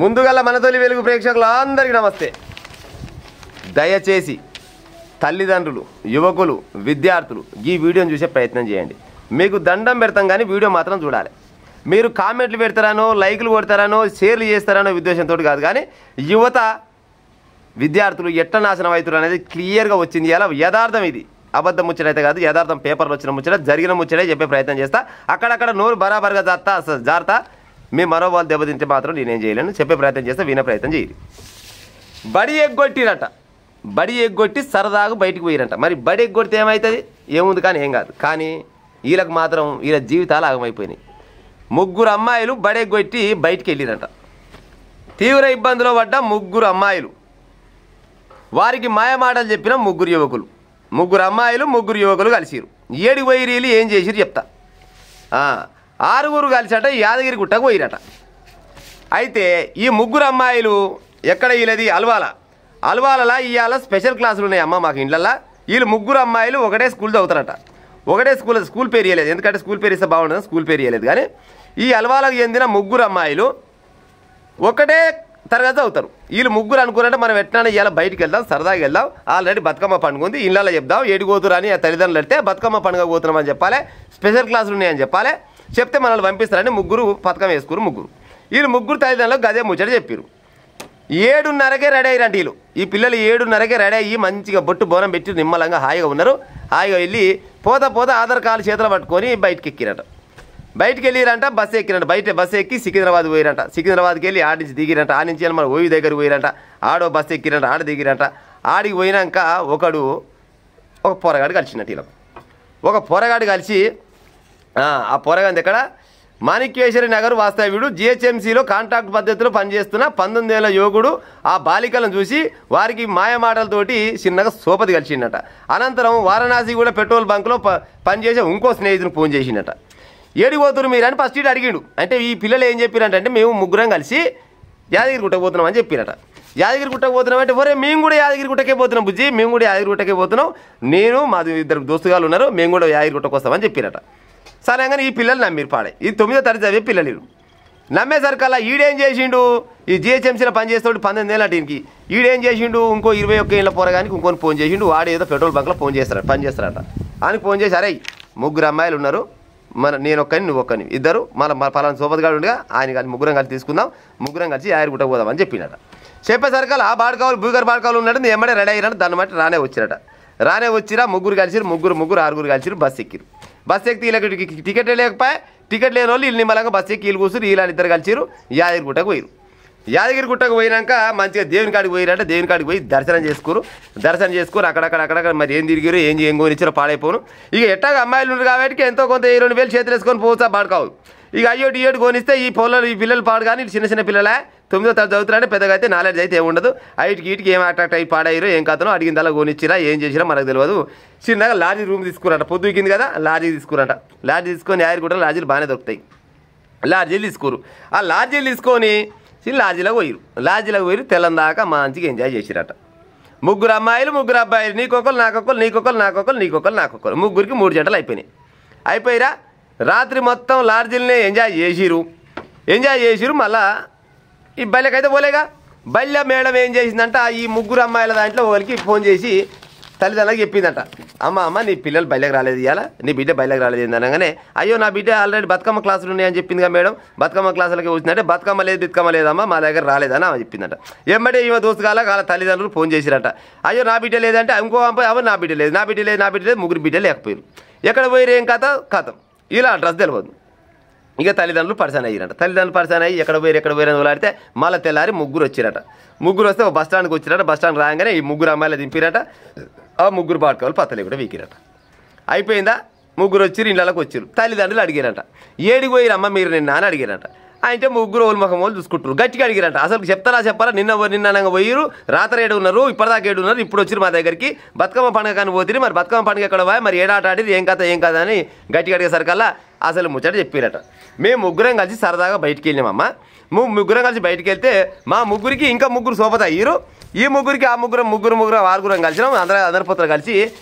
ముందుగల మనతోలి వెలుగు ప్రేక్షకులందరికీ నమస్తే. దయచేసి తల్లిదండ్రులు, యువకులు, విద్యార్థులు ఈ వీడియోని చూసే ప్రయత్నం చేయండి. మీకు దండం పెడతాం కానీ వీడియో మాత్రం చూడాలి. మీరు కామెంట్లు పెడతారనో, లైకులు కొడతారనో, షేర్లు చేస్తారనో ఉద్దేశంతో కాదు. కానీ యువత, విద్యార్థులు ఎట్లా నాశనం అవుతారు అనేది క్లియర్గా వచ్చింది. ఇలా యథార్థం, ఇది అబద్ధం ముచ్చటైతే కాదు, యథార్థం పేపర్లో వచ్చిన ముచ్చట, జరిగిన ముచ్చటే చెప్పే ప్రయత్నం చేస్తా. అక్కడక్కడ నోరు బరాబర్గా జారుతా. మీ మనోభావాలు దెబ్బతింటే మాత్రం నేనేం చేయలేను. చెప్పే ప్రయత్నం చేస్తే వినే ప్రయత్నం చేయాలి. బడి ఎగ్గొట్టిరట, బడి ఎగ్గొట్టి సరదాగా బయటికి పోయిరంట. మరి బడి ఎగ్గొడితే ఏమవుతుంది? ఏముంది కానీ ఏం కాదు. కానీ వీళ్ళకి మాత్రం వీళ్ళ జీవితాలు ఆగమైపోయినాయి. 3 అమ్మాయిలు బడి ఎగ్గొట్టి బయటికి వెళ్ళిరంట. తీవ్ర ఇబ్బందులో పడ్డ 3 అమ్మాయిలు, వారికి మాయమాటలు చెప్పిన 3 యువకులు. 3 అమ్మాయిలు 3 యువకులు కలిసిరు. 7 పోయి రీలు ఏం చేసిరు చెప్తా. 6 కలిసట యాదగిరి గుట్టకు పోయిరట. అయితే ఈ 3 అమ్మాయిలు ఎక్కడ వీళ్ళది? అల్వాలలా ఇవాళ స్పెషల్ క్లాసులు ఉన్నాయి అమ్మ మాకు ఇండ్లల్లో. వీళ్ళు 3 అమ్మాయిలు ఒకటే స్కూల్ చదువుతారట. ఒకటే స్కూల్ పేరు ఇవ్వలేదు, ఎందుకంటే స్కూల్ పేరు ఇస్తే బాగుంటుంది, స్కూల్ పేరు ఇవ్వలేదు. కానీ ఈ అల్వాలకు చెందిన 3 అమ్మాయిలు ఒకటే తరగతి చదువుతారు. వీళ్ళు 3 అనుకున్నారంటే మనం ఎట్లా ఇవాళ బయటికి వెళ్దాం, సరదాగా వెళ్దాం, ఆల్రెడీ బతుకమ్మ పండుగ ఉంది, ఇళ్ళలో చెప్దాం, ఏడిపోతురు అని తల్లిదండ్రులు అంటే బతుకమ్మ పండుగ పోతున్నామని చెప్పాలి, స్పెషల్ క్లాసులు ఉన్నాయని చెప్పాలి. చెప్తే మనల్ని పంపిస్తారని 3 పథకం వేసుకురు. 3 వీళ్ళు 3 తల్లిదండ్రులకు గదే ముచ్చట చెప్పారు. 7:30కే రెడీ అయ్యారంట వీళ్ళు. ఈ పిల్లలు 7:30కే రెడీ అయ్యి మంచిగా బొట్టు బోనం పెట్టి నిమ్మలంగా హాయిగా ఉన్నారు. హాయిగా వెళ్ళి పోతా ఆధార్ కార్డు చేతులు పట్టుకొని బయటకు ఎక్కిరంట. బయటికి వెళ్ళిరంట, బస్సు ఎక్కిరంట. బస్సు ఎక్కి సికింద్రాబాద్ పోయిరంట. సికింద్రాబాద్కి వెళ్ళి ఆడి నుంచి దిగిరంట. ఆడి నుంచి మన ఓయి దగ్గరికి పోయిరంట. ఆడో బస్సు ఎక్కిరంట, ఆడ దిగిరంట. ఆడికి పోయినాక ఒక పొరగాడు కలిసినట్టు వీళ్ళకు. ఒక పొరగాడు కలిసి ఆ పొరగాంది ఎక్కడ? మాణిక్యేశ్వరి నగర్ వాస్తవ్యుడు, జిహెచ్ఎంసీలో కాంట్రాక్ట్ పద్ధతిలో పనిచేస్తున్న 19 ఏళ్ల యువకుడు ఆ బాలికలను చూసి వారికి మాయమాటలతోటి చిన్నగా సోపతి కలిసిండట. అనంతరం వారణాసి కూడా పెట్రోల్ బంక్లో పనిచేసే ఇంకో స్నేహితుని ఫోన్ చేసిండట. ఏడిపోతురు మీరు అని ఫస్ట్ ఇటు అడిగిండు. అంటే ఈ పిల్లలు ఏం చెప్పారంటే మేము 3 కలిసి యాదగిరి గుట్టకు పోతున్నామని చెప్పిరట. యాదగిరి గుట్టకు పోతున్నాం అంటే ఒరే మేము కూడా యాదగిరి గుట్టకే పోతున్నాం బుజ్జి, మేము కూడా యాదగిరి గుట్టకే పోతున్నాం, నేను మా 2 దోస్తుగాలు ఉన్నారు, మేము కూడా యాదగిరి గుట్టకు వస్తామని చెప్పిరట. సరే కానీ ఈ పిల్లలు నమ్మిరు పాడే. ఇది 9వ తరగతి చదివే పిల్లలు. నమ్మేసరికల్లా ఈడేం చేసిండు? ఈ జిహెచ్ఎంసీలో పనిచేస్తాడు 19 ఏళ్ళ టీంకి. ఈడేం చేసిండు? ఇంకో 21 ఏళ్ళ పోరగానికి ఇంకొని ఫోన్ చేసిండు. వాడు ఏదో పెట్రోల్ బంక్లో పనిచేస్తారట. ఆయనకు ఫోన్ చేసి అరే 3 అమ్మాయిలు ఉన్నారు, నేను ఒక్కని నువ్వు ఒక్కని, ఇద్దరు మన పలానా సోపతిగాడు ఉండగా ఆయన కానీ 3 కలిసి తీసుకుందాం, 3 కలిసి యాదగిరి గుట్టకు పోదామని చెప్పినట. చెప్పేసరికల్లా ఆ బాడకావులు భూగర్ బాడకావులు ఉన్నాడు, ఏమంటే రెడీ అయ్యారంట. దాన్ని బట్టి రానే వచ్చిరా 3 కలిసిరు. 3 6 కలిసిరు. బస్సు ఎక్కిరు. బస్సు ఎక్కి వీళ్ళకి టికెట్ లేకపోయా, టికెట్ లేని వాళ్ళు వీళ్ళు నిమ్మలంగా బస్సు ఎక్కి వీళ్ళు కూర్చురు. వీళ్ళని 2 కలిసిరు. యాదగిరి గుట్టకు పోయిరు. యాదగిరి గుట్టకు పోయినాక మంచిగా దేవుని కాడికి పోయిరంటే దేవుని కాడికి పోయి దర్శనం చేసుకుని అక్కడక్కడ మరి ఏం తిరిగారు, ఏం కొనిచ్చారో పాడైపోను. ఇక ఎట్టాగా అమ్మాయిలు ఉన్నారు కాబట్టి ఎంతో కొంత 2,000 చేతులు వేసుకొని పోవచ్చా బాడుకావు. ఇక అయ్యోటి కొనిస్తే ఈ పిల్లలు పాడు కానీ చిన్న పిల్లలే 9వ తరగతి చదువుతారంటే పెద్దగా అయితే నాలెడ్జ్ అయితే ఏముండదు. వీటికి ఏం అట్రాక్ట్ అయ్యి పాడాయిరో ఏం కథనో అడిగిందలా కొనిచ్చిరా ఏం చేసిరా మనకు తెలియదు. చిన్నగా లాడ్జీ రూమ్ తీసుకురంట. పొద్దుకింది కదా లాడ్జీ తీసుకురంట. లాడ్జీ తీసుకొని యాదగిరి లాడ్జీలు బాగానే దొరుకుతాయి. లాడ్జీలు తీసుకోరు. ఆ లాడ్జీలు తీసుకొని లాడ్జీలోకి పోయి తెల్లందాకా మంచిగా ఎంజాయ్ చేసిరట. 3 అమ్మాయిలు 3 అబ్బాయిలు, నీకొకరు నాకొకరు 3కి 3 జంటలు అయిపోయిరా. రాత్రి మొత్తం లాడ్జీలనే ఎంజాయ్ చేసిరు. మళ్ళా ఈ బల్లెకైతే పోలేగా. బల్లె మేడం ఏం చేసిందంట, ఈ 3 అమ్మాయిల దాంట్లో వాళ్ళకి ఫోన్ చేసి తల్లిదండ్రులకు చెప్పిందంట, అమ్మ నీ పిల్లలు బయటకు రాలేదు, ఇవాళ నీ బిడ్డ బయటకు రాలేదు అనగానే, అయ్యో నా బిడ్డ ఆల్రెడీ బతుకమ్మ క్లాసులు ఉన్నాయని చెప్పిందిగా మేడం, బతుకమ్మ క్లాసులకి వచ్చిందంటే బతుకమ్మ లేదమ్మా మా దగ్గర రాలేదని ఆమె చెప్పిందంట. ఏమంటే ఈమె దోస్తుగాల వాళ్ళ తల్లిదండ్రులు ఫోన్ చేసిరట, అయ్యో నా బిడ్డ లేదంటే ఇంకో అమ్మాయి అవో నా బిడ్డ లేదు 3 బిడ్డ లేకపోయారు. ఎక్కడ పోయారు ఏం కథం ఇలా అడ్రస్ తెలియదు. ఇక తల్లిదండ్రులు పరిశాన్ అయ్యారంట. ఎక్కడ పోయారు అని వదిలాడితే మళ్ళీ తెల్లారి 3 వచ్చిరట. 3 వస్తే బస్ స్టాండ్కి వచ్చిరట. బస్ స్టాండ్ రాగానే ఈ 3 అమ్మాయిలు దింపిరట. ఆ 3 బాడుకోవాలి పత్తలే కూడా వీకిరట. అయిపోయిందా? 3 వచ్చిరు, ఇళ్ళకి వచ్చిరు. తల్లిదండ్రులు అడిగారంట, ఏడికి పోయిరమ్మ మీరు నిన్న అని అడిగారంట. అంటే 3 ఓళ్ళు ముఖం వాళ్ళు చూసుకుంటారు. గట్టిగా అడిగారంట, అసలు చెప్పారా నిన్న పోయిరు, రాత్రి 7 ఉన్నారు, ఇప్పటిదాకా 7 ఉన్నారు, ఇప్పుడు వచ్చిరు మా దగ్గరికి బతుకమ్మ పండుగ కానీ పోతిరి, మరి బతుకమ్మ పండుగ ఎక్కడ పోయి మరి ఏడాట ఆడిరు ఏం కదా అని గట్టిగా అడిగేసరికల్లా అసలు ముచ్చట చెప్పారట. మేము 3 కలిసి సరదాగా బయటికి వెళ్ళామమ్మ. 3 కలిసి బయటికి వెళ్తే మా 3కి ఇంకా 3 సోపత అయ్యారు. ఈ 3కి ఆ 6 కలిసినాం. అందరి పొత్తులు కలిసి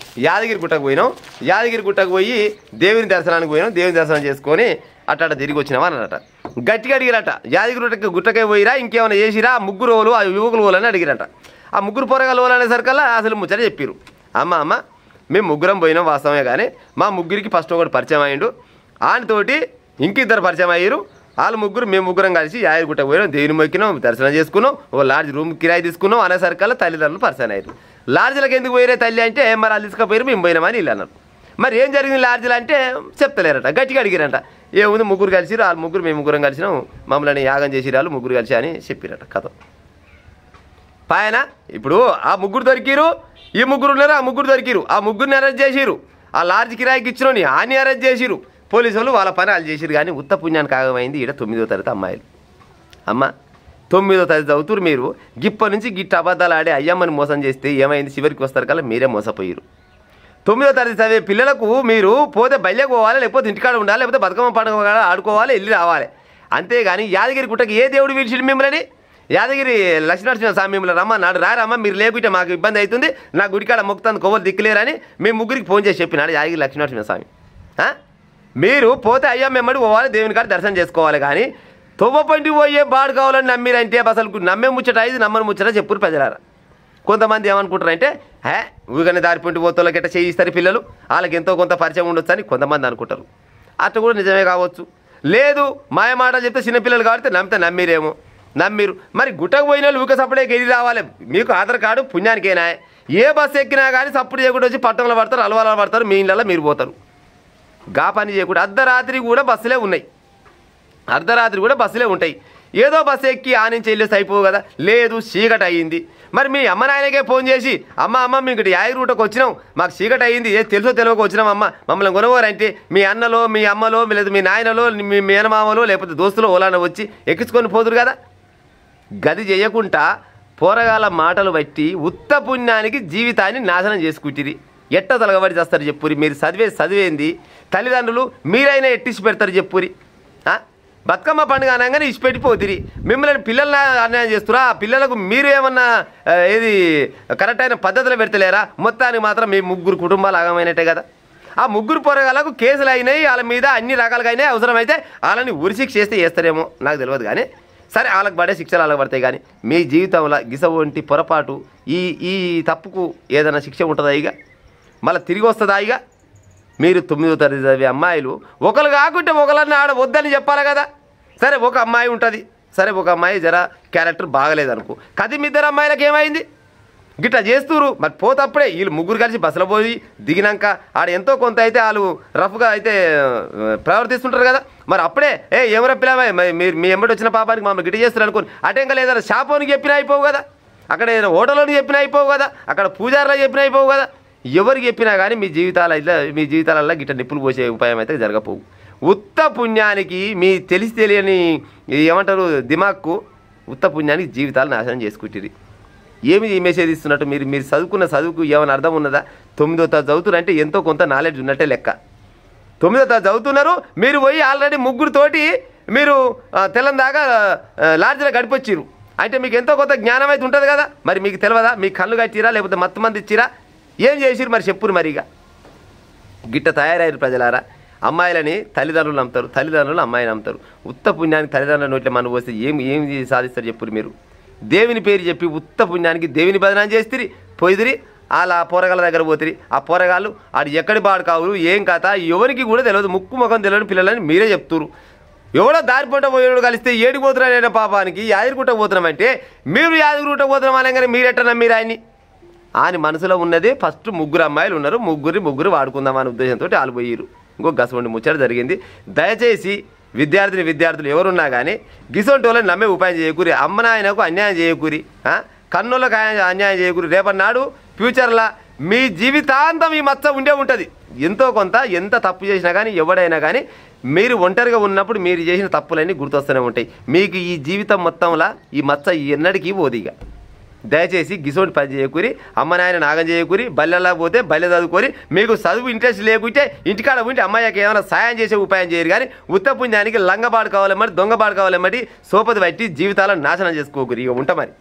యాదగిరి గుట్టకు పోయినాం. యాదగిరి గుట్టకు పోయి దేవుని దర్శనానికి పోయినాం. దేవుని దర్శనం చేసుకొని అట్ట తిరిగి వచ్చినావా అన్నారట. గట్టిగా అడిగిరట, యాదగిరి గుట్టకే పోయిరా ఇంకేమైనా చేసిరా ఆ ముగ్గురు ఓలు ఆ యువకులు ఓలని అడిగిరట. ఆ ముగ్గురు పొరగాలు ఓలు అనేసరికల్లా అసలు ముచ్చట చెప్పారు. అమ్మ మేము ముగ్గురం పోయినాం వాస్తవమే, కానీ మా ముగ్గురికి ఫస్ట్ ఒకటి పరిచయం అయ్యిండు, ఆయనతోటి ఇంకిద్దరు పరిచయం అయ్యారు. వాళ్ళు ముగ్గురు మేము ముగ్గురం కలిసి యాదగిరిగుట్టకు పోయినాం, దేవుని మొక్కినాం, దర్శనం చేసుకున్నాం, ఓ లాడ్జ్ రూమ్ కిరాయి తీసుకున్నాం అనేసరికల్లా తల్లిదండ్రులు పరిచయం అయ్యారు. లాడ్జ్లకు ఎందుకు పోయిరే తల్లి అంటే మరి వాళ్ళు తీసుకుపోయారు మేము పోయినామని వీళ్ళు అన్నారు. మరి ఏం జరిగింది లాడ్జ్లు అంటే చెప్తలేరట. గట్టిగా అడిగిరంట, ఏముంది ముగ్గురు కలిసిరు, వాళ్ళు ముగ్గురు మేము ముగ్గురం కలిసినాం, మమ్మల్ని యాగం చేసి వాళ్ళు ముగ్గురు కలిసి అని చెప్పిరట కథ. పాయన ఇప్పుడు ఆ ముగ్గురు దొరికిరు, ఈ ముగ్గురు ఉన్నారు, ఆ ముగ్గురు దొరికిరు, ఆ ముగ్గురిని అరెస్ట్ చేసిరు, ఆ లాడ్జ్ కిరాయికి ఇచ్చినోని ఆని అరెస్ట్ చేసిరు, పోలీసు వాళ్ళు వాళ్ళ పని వాళ్ళు చేసిరు. కానీ ఉత్త పుణ్యానికి ఆగమైంది ఈడ 9వ తరగతి అమ్మాయిలు. అమ్మ 9వ తరగతి చదువుతురు మీరు, గిప్ప నుంచి గిట్ట అబద్ధాలు ఆడే అయ్యమ్మని మోసం చేస్తే ఏమైంది, చివరికి వస్తారు కల్లా మీరే మోసపోయారు. 9వ తరగతి చదివే పిల్లలకు మీరు పోతే బయలుకి పోవాలి, లేకపోతే ఇంటికాడ ఉండాలి, లేకపోతే బతుకమ్మ పండుగ ఆడుకోవాలి, వెళ్ళి రావాలి. అంతేగాని యాదగిరి గుట్టకి ఏ దేవుడు పిలిచిడు మిమ్మల్ని? యాదగిరి లక్ష్మీనరసింహ స్వామి మిమ్మల్ని రమ్మన్నాడు, రారమ్మ మీరు లేకుంటే మాకు ఇబ్బంది అవుతుంది, నా గుడికాడ మొక్కుతాను కొవ్వలు దిక్కులేరని మీ ముగ్గురికి ఫోన్ చేసి చెప్పినాడు యాదగిరి లక్ష్మీనరసింహ స్వామి. మీరు పోతే అయ్యమ్మ ఎమ్మడి పోవాలి, దేవుని కాడ దర్శనం చేసుకోవాలి. కానీ తొవ్వపంటి పోయే బాడు కావాలని నమ్మిరంటే అసలు నమ్మే ముచ్చట ఇది నమ్మని ముచ్చట చెప్పురు ప్రజలారా. కొంతమంది ఏమనుకుంటారంటే ఊగనే దారిపంటి పోతోళ్ళకి ఎట్ట చేయిస్తారు పిల్లలు, వాళ్ళకి ఎంతో కొంత పరిచయం ఉండొచ్చు అని కొంతమంది అనుకుంటారు. అట్లా కూడా నిజమే కావచ్చు. లేదు మాయ మాటలు చెప్తే చిన్నపిల్లలు కాబట్టి నమ్మితే నమ్మిరేమో, నమ్మిరు. మరి గుట్టకు పోయిన వాళ్ళు ఊక సప్పుడేకి ఎది రావాలి, మీకు ఆధార్ కార్డు పుణ్యానికేనా? ఏ బస్సు ఎక్కినా కానీ సప్పుడు చేయకుండా వచ్చి పట్టణంలో పడతారు, అలవాల పడతారు, మీ ఇళ్ళలో మీరు పోతారు. గా పని చేయకుండా అర్ధరాత్రి కూడా బస్సులే ఉన్నాయి, అర్ధరాత్రి కూడా బస్సులే ఉంటాయి. ఏదో బస్సు ఎక్కి ఆ నుంచి వెళ్ళేసి అయిపోవు కదా. లేదు చీకటి అయ్యింది, మరి మీ అమ్మ నాయనకే ఫోన్ చేసి అమ్మ మీకు యాదగిరిగుట్టకు వచ్చినాం, మాకు చీకటి అయ్యింది, ఏ తెలుసో తెలియక వచ్చినాం అమ్మ మమ్మల్ని కొనవారంటే మీ అన్నలో మీ అమ్మలో లేదా మీ నాయనలో మీ మేనమామలో లేకపోతే దోస్తులో ఓలాన వచ్చి ఎక్కించుకొని పోదురు కదా. గది చేయకుండా పోరగాల మాటలు బట్టి ఉత్త పుణ్యానికి జీవితాన్ని నాశనం చేసుకుంటుంది. ఎట్ట తలగబడి చేస్తారు చెప్పురి. మీరు చదివేంది తల్లిదండ్రులు మీరైనా ఎట్టిసి పెడతారు చెప్పురి. బతుకమ్మ పండుగ అనగానే ఇచ్చిపెట్టిపోతిరి, మిమ్మల్ని పిల్లల్ని అన్యాయం చేస్తురా, పిల్లలకు మీరు ఏమన్నా ఏది కరెక్ట్ అయిన పద్ధతిలో పెడతలేరా? మొత్తానికి మాత్రం మీ ముగ్గురు కుటుంబాలు ఆగమైనట్టే కదా. ఆ ముగ్గురు పొరగాలకు కేసులు అయినాయి, వాళ్ళ మీద అన్ని రకాలుగా అయినాయి. అవసరమైతే వాళ్ళని ఉరిశిక్ష చేస్తే చేస్తారేమో నాకు తెలియదు, కానీ సరే వాళ్ళకి పడే శిక్షలు వాళ్ళకి పడతాయి. కానీ మీ జీవితంలో గిస వంటి పొరపాటు ఈ తప్పుకు ఏదైనా శిక్ష ఉంటుందా? ఇక మళ్ళీ తిరిగి వస్తుందా? ఇక మీరు 9వ తరగతి చదివే అమ్మాయిలు ఒకరు కాకుంటే ఒకళ్ళని ఆడ వద్దని చెప్పాలి కదా. సరే ఒక అమ్మాయి ఉంటుంది, సరే ఒక అమ్మాయి జర క్యారెక్టర్ బాగలేదనుకో, కదిమిద్దరు అమ్మాయిలకు ఏమైంది గిట్లా చేస్తురు. మరి పోతప్పుడే వీళ్ళు ముగ్గురు కలిసి బస్సులో పోయి దిగినాక ఆడ ఎంతో కొంత అయితే వాళ్ళు రఫ్గా అయితే ప్రవర్తిస్తుంటారు కదా. మరి అప్పుడే ఏమరా పిల్లమా మీరు మీ ఎంబడి వచ్చిన పాపానికి మమ్మల్ని గిట్ట చేస్తారు అనుకోని అటెంక లేదా షాపోనికి చెప్పినా అయిపోవు కదా, అక్కడ ఏదైనా హోటల్లోని చెప్పినా అయిపోవు కదా, అక్కడ పూజారిలో చెప్పినా అయిపోవు కదా. ఎవరికి చెప్పినా కానీ మీ జీవితాలలో గిట్ట నిప్పులు పోసే ఉపాయం అయితే జరగపోవు. ఉత్త పుణ్యానికి మీ తెలియని ఏమంటారు దిమాక్కు ఉత్త పుణ్యానికి జీవితాలు నాశనం చేసుకుంటుంది. ఏమి మెసేజ్ ఇస్తున్నట్టు మీరు చదువుకున్న చదువుకు ఏమైనా అర్థం ఉన్నదా? 9వ తరగతి చదువుతున్నారు అంటే ఎంతో కొంత నాలెడ్జ్ ఉన్నట్టే లెక్క. 9వ తరగతి చదువుతున్నారు, మీరు పోయి ఆల్రెడీ ముగ్గురుతోటి మీరు తెల్లందాకా లాడ్జ్లో గడిపొచ్చిరు అంటే మీకు ఎంతో కొంత జ్ఞానం అయితే ఉంటుంది కదా. మరి మీకు తెలియదా? మీకు కళ్ళు కట్టిరా లేకపోతే మత్తు మంది ఇచ్చిరా? ఏం చేసిరు మరి చెప్పురు. మరిగా గిట్ట తయారయ్యారు ప్రజలారా. అమ్మాయిలని తల్లిదండ్రులు నమ్ముతారు, తల్లిదండ్రులు అమ్మాయిని నమ్ముతారు. ఉత్త పుణ్యానికి తల్లిదండ్రుల నోట్లే మనం పోస్తే ఏం సాధిస్తారు చెప్పురు. మీరు దేవుని పేరు చెప్పి ఉత్త పుణ్యానికి దేవుని బదనాం చేస్తురి, పోయిదిరి వాళ్ళ పోరగాళ్ళ దగ్గర పోతురి. ఆ పోరగాళ్ళు ఆడు ఎక్కడి బాడు కావురు ఏం కథ ఎవరికి కూడా తెలియదు, ముక్కు ముఖం తెలియని పిల్లలని మీరే చెప్తురు. ఎవడో దారి పంట పోయేవాడు కలిస్తే ఏడికి పోతున్నాడైనా పాపానికి యాదగిరిగుట్ట పోతున్నామంటే మీరు యాదగిరిగుట్ట పోతున్నాం అనగానే మీరెట్ట నమ్మిరు ఆయన్ని అని మనసులో ఉన్నది. ఫస్ట్ ముగ్గురు అమ్మాయిలు ఉన్నారు, ముగ్గురు వాడుకుందాం అనే ఉద్దేశంతో వాళ్ళు పోయిరు. ఇంకో గసవండి ముచ్చట జరిగింది. దయచేసి విద్యార్థులు ఎవరున్నా కానీ గిసొంటి వాళ్ళని నమ్మే ఉపాయం చేయకూరి, అమ్మ నాయనకు అన్యాయం చేయకూరి, కన్నులకు అన్యాయం చేయకూరి. రేపటి నాడు ఫ్యూచర్లో మీ జీవితాంతం ఈ మచ్చ ఉండే ఉంటుంది. ఎంతో కొంత ఎంత తప్పు చేసినా కానీ ఎవడైనా కానీ మీరు ఒంటరిగా ఉన్నప్పుడు మీరు చేసిన తప్పులన్నీ గుర్తొస్తూనే ఉంటాయి. మీకు ఈ జీవితం మొత్తంలో ఈ మచ్చ ఎన్నటికీ పోదిగా. దయచేసి గిసోటి పని చేయకూరి, అమ్మ నాయన నాగం చేయకూరి, బల్లెలా పోతే బల్లె చదువుకొని మీకు చదువు ఇంట్రెస్ట్ లేకుంటే ఇంటికాడ ఉంటే అమ్మాయికి ఏమైనా సాయం చేసే ఉపాయం చేయరు. కానీ ఉత్త పుణ్యానికి లంగబాడు కావాలన్నమాట, దొంగబాడు కావాలన్నమాట సోపతి పట్టి జీవితాలను నాశనం చేసుకోకూరి. ఇక ఉంటా మరి.